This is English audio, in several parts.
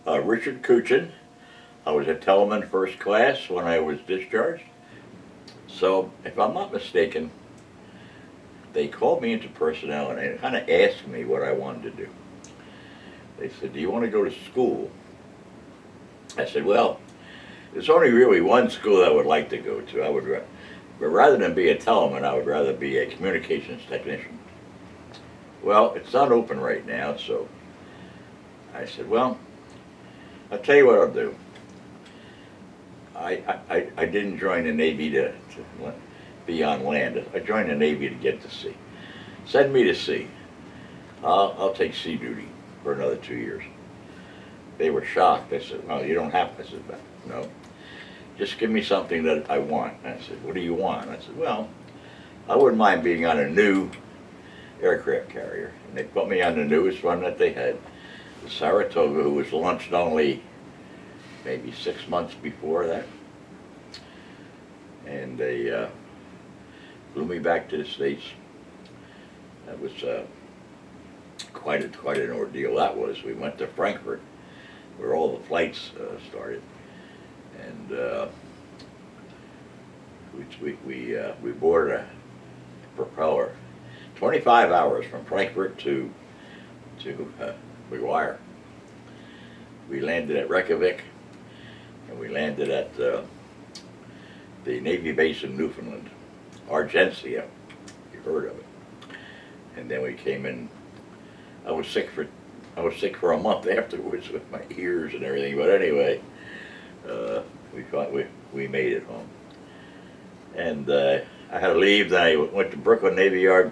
Richard Kuchen. I was a Teleman first class when I was discharged. So, if I'm not mistaken, they called me into personnel and they kind of asked me what I wanted to do. They said, "Do you want to go to school?" I said, "Well, there's only really one school I would like to go to. But rather than be a Teleman, I would rather be a communications technician." Well, it's not open right now, so I said, "Well, I'll tell you what I'll do. I didn't join the Navy to be on land. I joined the Navy to get to sea. Send me to sea. I'll take sea duty for another 2 years." They were shocked. They said, "Well, you don't have to." I said, "No. Just give me something that I want." And I said, "What do you want?" I said, "Well, I wouldn't mind being on a new aircraft carrier." And they put me on the newest one that they had, the Saratoga, who was launched only maybe 6 months before that. And they flew me back to the States. That was quite an ordeal. That was. We went to Frankfurt, where all the flights started, and we boarded a propeller. 25 hours from Frankfurt to McGuire. We landed at Reykjavik, and we landed at the Navy base in Newfoundland, Argentia. You heard of it. And then we came in. I was sick for a month afterwards with my ears and everything. But anyway, we made it home. And I had to leave. Then I went to Brooklyn Navy Yard.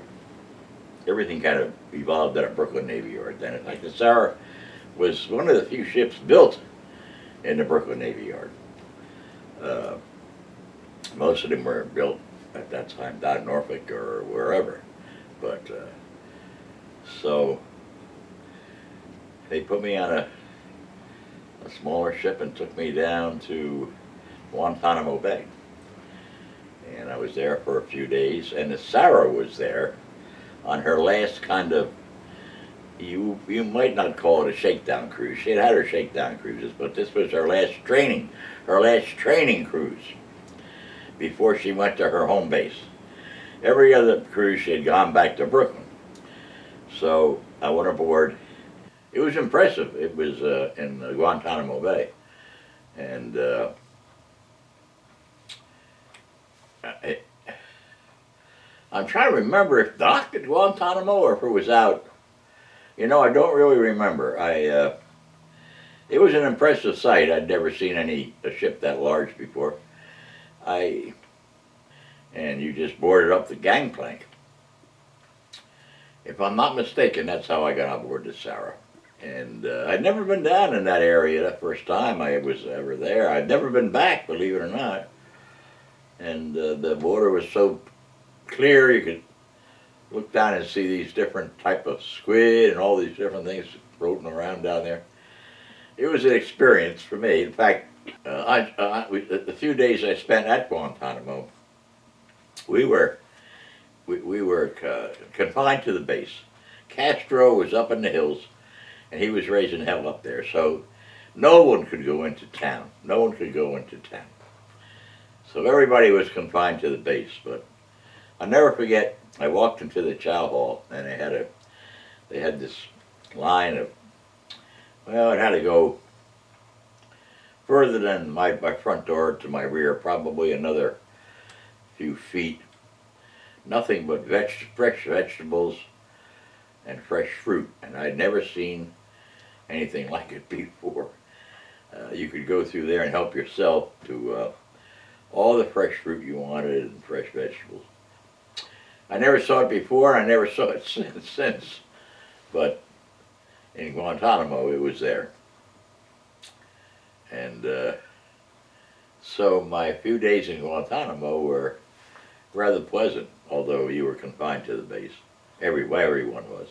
Everything kind of evolved out of Brooklyn Navy Yard then. In fact, the Sarah was one of the few ships built in the Brooklyn Navy Yard. Most of them were built at that time down in Norfolk or wherever. But so they put me on a smaller ship and took me down to Guantanamo Bay. And I was there for a few days, and the Sarah was there on her last kind of, you might not call it a shakedown cruise. She had her shakedown cruises, but this was her last training cruise before she went to her home base. Every other cruise she had gone back to Brooklyn. So I went aboard. It was impressive. It was in Guantanamo Bay. And I'm trying to remember if docked at Guantanamo or if it was out. You know, I don't really remember. It was an impressive sight. I'd never seen a ship that large before. And you just boarded up the gangplank. If I'm not mistaken, that's how I got on board the Sarah. And I'd never been down in that area that first time I was ever there. I'd never been back, believe it or not. And the water was so clear, you could look down and see these different type of squid and all these different things floating around down there. It was an experience for me. In fact, the few days I spent at Guantanamo, we were confined to the base. Castro was up in the hills, and he was raising hell up there. So no one could go into town. No one could go into town. So everybody was confined to the base. But I'll never forget, I walked into the chow hall, and they had this line of, well, it had to go further than my front door to my rear, probably another few feet. Nothing but fresh vegetables and fresh fruit, and I'd never seen anything like it before. You could go through there and help yourself to all the fresh fruit you wanted and fresh vegetables. I never saw it before, and I never saw it since, but in Guantanamo it was there. And so my few days in Guantanamo were rather pleasant, although you were confined to the base. Everyone was.